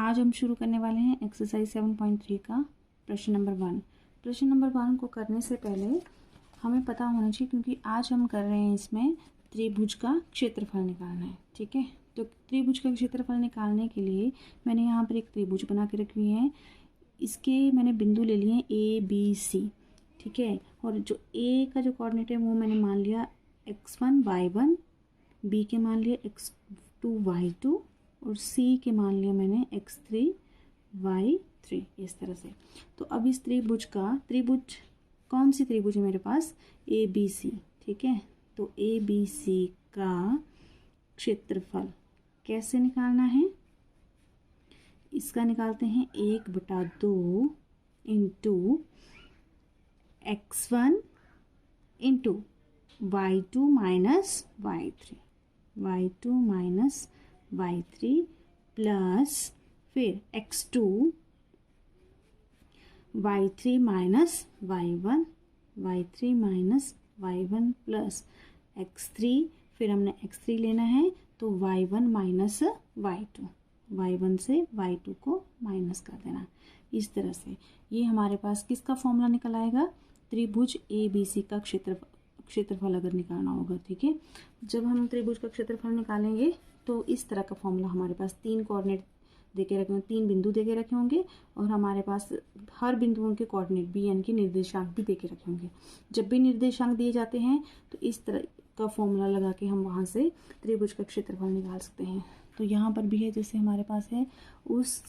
आज हम शुरू करने वाले हैं एक्सरसाइज 7.3 का प्रश्न नंबर 1। प्रश्न नंबर 1 को करने से पहले हमें पता होना चाहिए, क्योंकि आज हम कर रहे हैं इसमें त्रिभुज का क्षेत्रफल निकालना है। ठीक है, तो त्रिभुज का क्षेत्रफल निकालने के लिए मैंने यहाँ पर एक त्रिभुज बना के रखी है। इसके मैंने बिंदु ले लिए ए बी सी। ठीक है, और जो ए का जो कोऑर्डिनेट है वो मैंने मान लिया x1 y1, बी के मान लिया x2 y2 और सी के मान लिया मैंने x3 y3, इस तरह से। तो अब इस त्रिभुज कौन सी त्रिभुज है मेरे पास? A B C. ठीक है, तो ए बी सी का क्षेत्रफल कैसे निकालना है? इसका निकालते हैं 1/2 into x1 into y2 minus y3 plus फिर x2 y3 minus y1 plus x3, फिर हमने x3 लेना है तो y1 माइनस y1 से y2 को माइनस कर देना। इस तरह से ये हमारे पास किसका फॉर्मूला निकल आएगा? त्रिभुज ए बी सी का क्षेत्रफल अगर निकालना होगा। ठीक है, जब हम त्रिभुज का क्षेत्रफल निकालेंगे तो इस तरह का फॉर्मूला हमारे पास 3 कोऑर्डिनेट देके रखे होंगे, 3 बिंदु देके रखे होंगे और हमारे पास हर बिंदुओं के कोऑर्डिनेट बी यानी कि निर्देशांक भी देके रखे होंगे। जब भी निर्देशांक दिए जाते हैं तो इस तरह का फॉर्मूला लगा के हम वहाँ से त्रिभुज का क्षेत्रफल निकाल सकते हैं। तो यहाँ पर भी है, जैसे हमारे पास है उस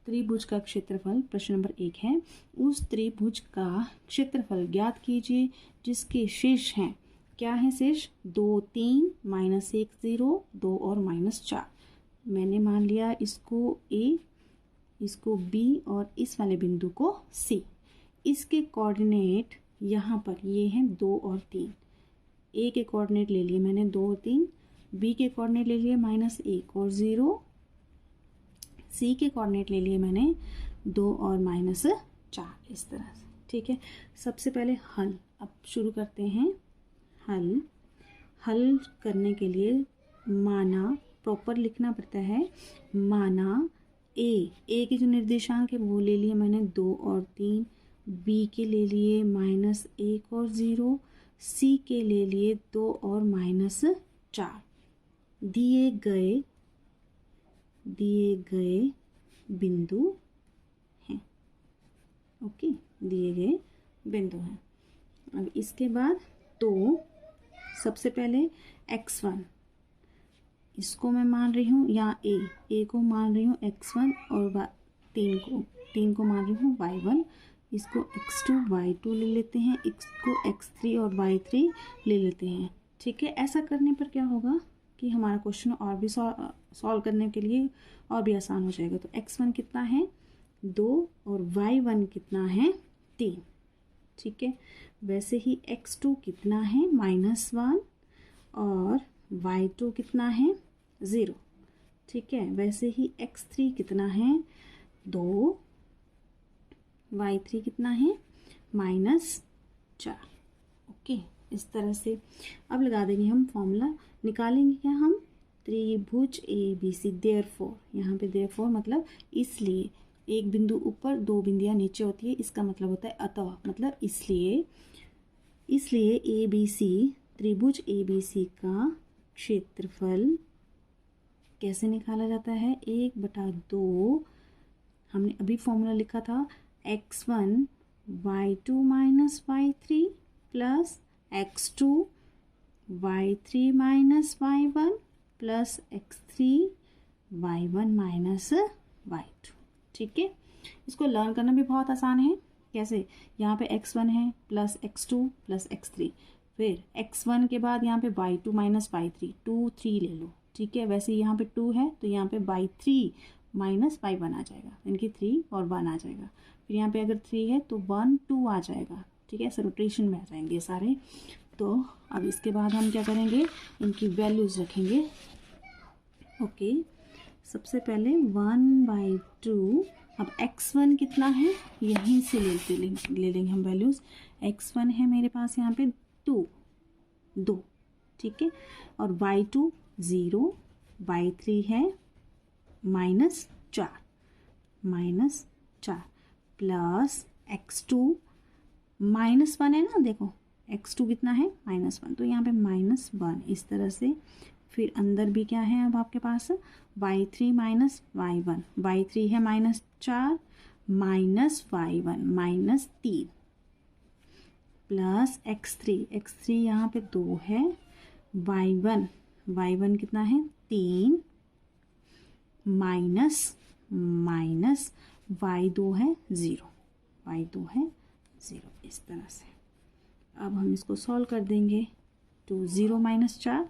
त्रिभुज का क्षेत्रफल। प्रश्न नंबर 1 है, उस त्रिभुज का क्षेत्रफल ज्ञात कीजिए जिसके शेष हैं। क्या है शेष? 2 3 -1 0 2 और -4। मैंने मान लिया इसको ए, इसको बी और इस वाले बिंदु को सी। इसके कोऑर्डिनेट यहाँ पर ये हैं 2 और 3। ए के कोऑर्डिनेट ले लिए मैंने 2 और 3, बी के कोऑर्डिनेट ले लिए -1 और 0, सी के कोऑर्डिनेट ले लिए मैंने 2 और -4, इस तरह से। ठीक है, सबसे पहले हल अब शुरू करते हैं। हल करने के लिए माना प्रॉपर लिखना पड़ता है। माना ए के जो निर्देशांक है वो ले लिए मैंने 2 और 3, बी के ले लिए -1 और 0, सी के ले लिए 2 और -4। दिए गए बिंदु हैं। ओके, दिए गए बिंदु हैं। अब इसके बाद तो सबसे पहले x1 इसको मैं मान रही हूँ, या ए को मान रही हूँ x1 और 3 को मान रही हूँ y1। इसको x2 y2 ले लेते हैं, इसको x3 और y3 ले लेते हैं। ठीक है, ऐसा करने पर क्या होगा कि हमारा क्वेश्चन और भी सॉल्व करने के लिए और भी आसान हो जाएगा। तो x1 कितना है? 2 और y1 कितना है? 3। ठीक है, वैसे ही x2 कितना है? -1 और y2 कितना है? 0। ठीक है, वैसे ही x3 कितना है? 2, y3 कितना है? -4। ओके, इस तरह से अब लगा देंगे हम फॉर्मूला। निकालेंगे क्या हम? त्रिभुज ए बी सी। देयरफॉर, यहाँ पे देयरफॉर मतलब इसलिए, एक बिंदु ऊपर 2 बिंदियाँ नीचे होती है, इसका मतलब होता है अतः, मतलब इसलिए ए बी सी, त्रिभुज ए बी सी का क्षेत्रफल कैसे निकाला जाता है? 1/2 हमने अभी फॉर्मूला लिखा था x1 y2 minus y3 plus x2 y3 minus y1 plus x3 y1 minus y2। ठीक है, इसको लर्न करना भी बहुत आसान है। कैसे? यहाँ पे x1 है प्लस x2 प्लस x3, फिर x1 के बाद यहाँ पे y2 माइनस y3, 2 3 ले लो। ठीक है, वैसे यहाँ पे 2 है तो यहाँ पे y3 माइनस y1 आ जाएगा, यानी कि 3 और 1 आ जाएगा। फिर यहाँ पे अगर 3 है तो 1 2 आ जाएगा। ठीक है, ऐसे रोटेशन में आ जाएंगे सारे। तो अब इसके बाद हम क्या करेंगे? इनकी वैल्यूज़ रखेंगे। ओके, सबसे पहले 1/2। अब x1 कितना है? यहीं से ले लेंगे हम वैल्यूज़। x1 है मेरे पास यहाँ पे 2। ठीक है, और y2 0, y3 है -4। -4 प्लस x2 -1 है ना, देखो x2 कितना है -1, तो यहाँ पे -1 इस तरह से। फिर अंदर भी क्या है अब आपके पास y3 माइनस y1, y3 है -4 माइनस y1 -3 प्लस x3 यहाँ पे 2 है, y1 कितना है 3 माइनस y2 है 0, इस तरह से। अब हम इसको सॉल्व कर देंगे तो 0 -4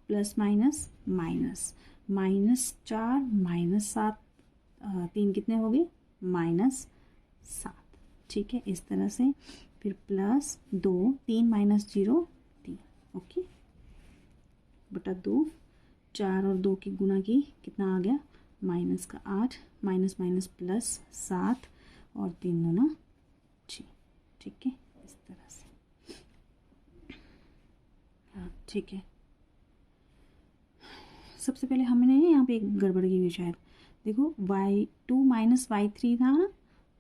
प्लस माइनस -4 -7 3 कितने हो गए -7, ठीक है, इस तरह से। फिर प्लस 2 3 -0 3, ओके, बटा 2, 4 और 2 की गुना की कितना आ गया -8 माइनस प्लस 7 और 3 दूना 6, ठीक है, इस तरह से। हाँ ठीक है, सबसे पहले हमने यहाँ पे एक गड़बड़ की हुई शायद, देखो y2 माइनस y3 था ना,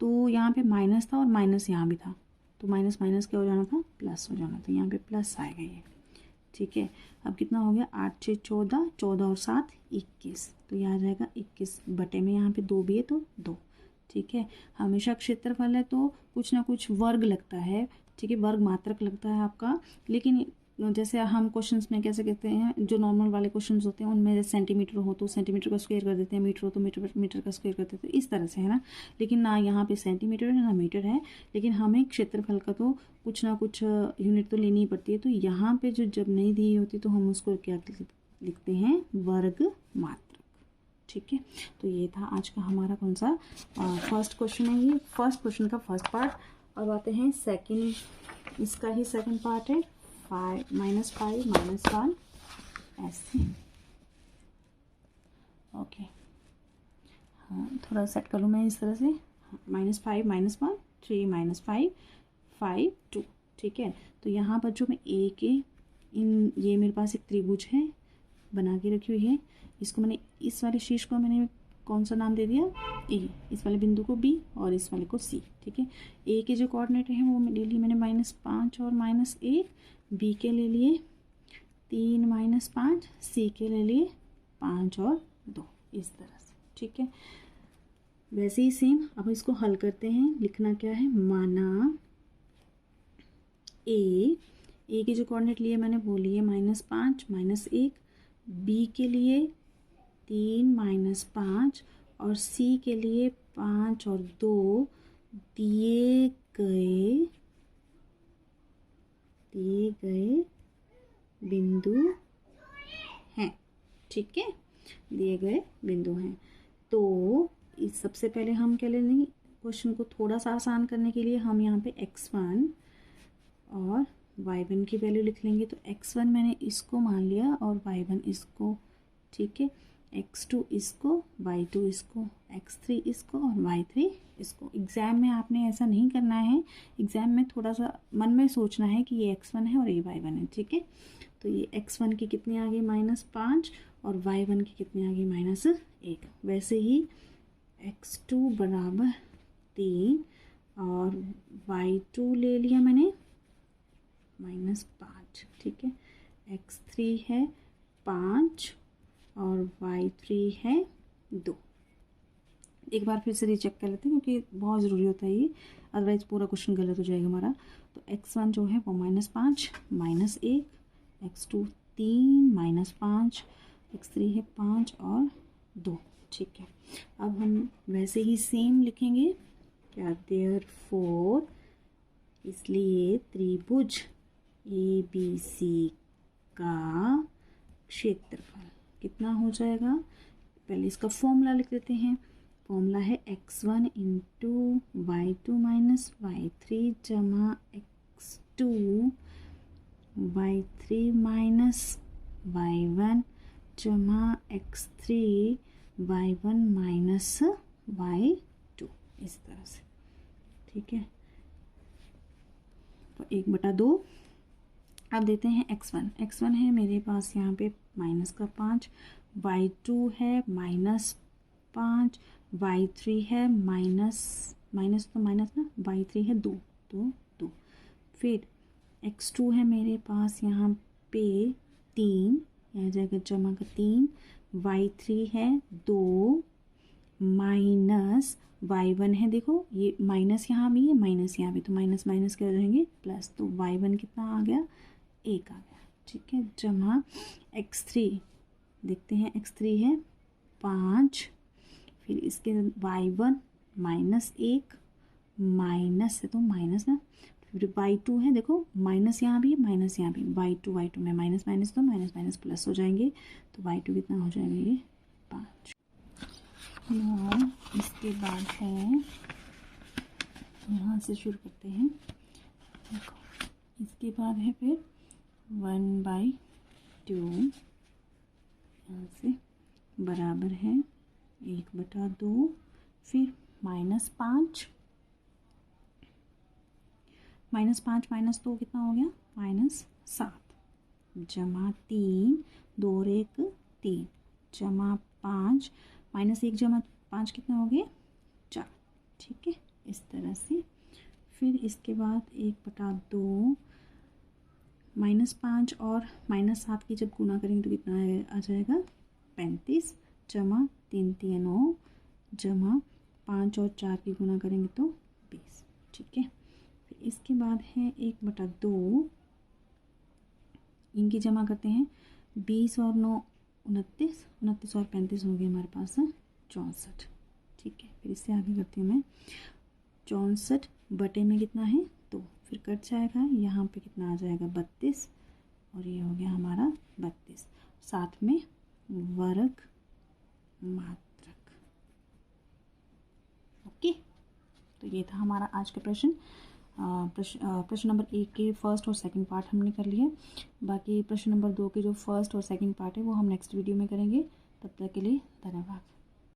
तो यहाँ पे माइनस था और माइनस यहाँ भी था, तो माइनस क्या हो जाना था प्लस हो जाना था, यहाँ पे प्लस आएगा ये, ठीक है। अब कितना हो गया 8 6 14, 14 और 7 21, तो यह आ जाएगा 21 बटे में यहाँ पे 2 भी है तो 2, ठीक है। हमेशा क्षेत्रफल है तो कुछ ना कुछ वर्ग लगता है, ठीक है, वर्ग मात्रक लगता है आपका। लेकिन जैसे हम क्वेश्चंस में कैसे कहते हैं, जो नॉर्मल वाले क्वेश्चंस होते हैं उनमें सेंटीमीटर हो तो सेंटीमीटर का स्क्वायर कर देते हैं, मीटर हो तो मीटर का स्क्वायर कर देते हैं, इस तरह से है ना। लेकिन ना यहाँ पे सेंटीमीटर है ना मीटर है, लेकिन हमें क्षेत्रफल का तो कुछ ना कुछ यूनिट तो लेनी ही पड़ती है। तो यहाँ पे जो जब नहीं दी होती तो हम उसको क्या लिखते हैं वर्ग मात्रक, ठीक है। तो ये था आज का हमारा कौन सा फर्स्ट क्वेश्चन है, ये फर्स्ट क्वेश्चन का फर्स्ट पार्ट। अब आते हैं सेकंड, इसका ही सेकंड पार्ट है -5 -1 ऐसे, ओके। हाँ थोड़ा सेट कर लूँ मैं इस तरह से, -5 -1 3 -5 5 2, ठीक है। तो यहाँ पर जो मैं ए के ये मेरे पास एक त्रिभुज है बना के रखी हुई है, इसको मैंने इस वाले शीर्ष को मैंने कौन सा नाम दे दिया ए, इस वाले बिंदु को बी और इस वाले को सी, ठीक है। ए के जो कोऑर्डिनेट हैं वो ले लिए मैंने -5 और -1, बी के ले लिए 3 -5, सी के ले लिए 5 और 2, इस तरह से, ठीक है। वैसे ही सेम अब इसको हल करते हैं। लिखना क्या है, माना ए के जो कोऑर्डिनेट लिए मैंने वो लिए -5 -1, बी के लिए 3 -5 और सी के लिए 5 और 2 दिए गए बिंदु हैं, ठीक है, दिए गए बिंदु हैं। तो इस सबसे पहले हम क्या लेंगे, क्वेश्चन को थोड़ा सा आसान करने के लिए हम यहाँ पे x1 और y1 की वैल्यू लिख लेंगे। तो x1 मैंने इसको मान लिया और y1 इसको, ठीक है, x2 इसको, y2 इसको, x3 इसको और y3 इसको। एग्ज़ाम में आपने ऐसा नहीं करना है, एग्ज़ाम में थोड़ा सा मन में सोचना है कि ये x1 है और ये y1 है, ठीक है। तो ये x1 की कितनी आ गई -5 और y1 की कितनी आ गई -1। वैसे ही x2 बराबर 3 और y2 ले लिया मैंने -5, ठीक है। x3 है 5 और y3 है 2। एक बार फिर से रीचेक कर लेते हैं क्योंकि बहुत ज़रूरी होता है ये, अदरवाइज पूरा क्वेश्चन गलत हो जाएगा हमारा। तो x1 जो है वो -5 -1, x2 3 -5, x3 है 5 और 2, ठीक है। अब हम वैसे ही सेम लिखेंगे क्या, देयरफॉर, इसलिए त्रिभुज ABC का क्षेत्रफल कितना हो जाएगा, पहले इसका फॉर्मूला लिख देते हैं। फॉर्मूला है x1 × y2 माइनस y3 जमा x2 y3 माइनस y1 जमा x3 y1 माइनस y2, इस तरह से, ठीक है। तो 1/2 अब देते हैं x1 है मेरे पास यहाँ पे -5, y2 है 5, y3 है माइनस माइनस तो माइनस ना, y3 है 2 तो 2, फिर x2 है मेरे पास यहाँ पे 3, यह जाएगा जमा का 3, y3 है 2 माइनस y1 है, देखो ये माइनस यहाँ भी है माइनस यहाँ भी, तो माइनस माइनस क्या हो जाएंगे प्लस, तो y1 कितना आ गया 1 आ गया, ठीक है, जमा x3, देखते हैं x3 है 5, फिर इसके y1 माइनस 1 माइनस है तो माइनस ना, फिर y2 है, देखो माइनस यहाँ भी माइनस यहाँ भी, y2 में माइनस माइनस तो माइनस माइनस प्लस हो जाएंगे, तो y2 कितना हो जाएगा ये 5। इसके बाद है, यहाँ से शुरू करते हैं, देखो इसके बाद है फिर 1/2, यहाँ से बराबर है 1/2, फिर -5 माइनस 2 कितना हो गया -7, जमा 3 2 और 1 3, जमा 5 -1 जमा 5 कितना हो गया 4, ठीक है, इस तरह से। फिर इसके बाद 1/2 -5 और -7 की जब गुना करेंगे तो कितना आ जाएगा 35, जमा 3 3 9, जमा 5 और 4 की गुना करेंगे तो 20, ठीक है। फिर इसके बाद है 1/2, इनकी जमा करते हैं, 20 और 9 29, 29 और 35 हो गए हमारे पास 64, ठीक है। फिर इससे आगे करती हूँ मैं, 64 बटे में कितना है 2, फिर कट जाएगा, यहाँ पे कितना आ जाएगा 32, और ये हो गया हमारा 32, साथ में वर्ग मात्रक, ओके। तो ये था हमारा आज का प्रश्न। प्रश्न नंबर 1 के फर्स्ट और सेकंड पार्ट हमने कर लिए, बाकी प्रश्न नंबर 2 के जो फर्स्ट और सेकंड पार्ट है वो हम नेक्स्ट वीडियो में करेंगे। तब तक के लिए धन्यवाद।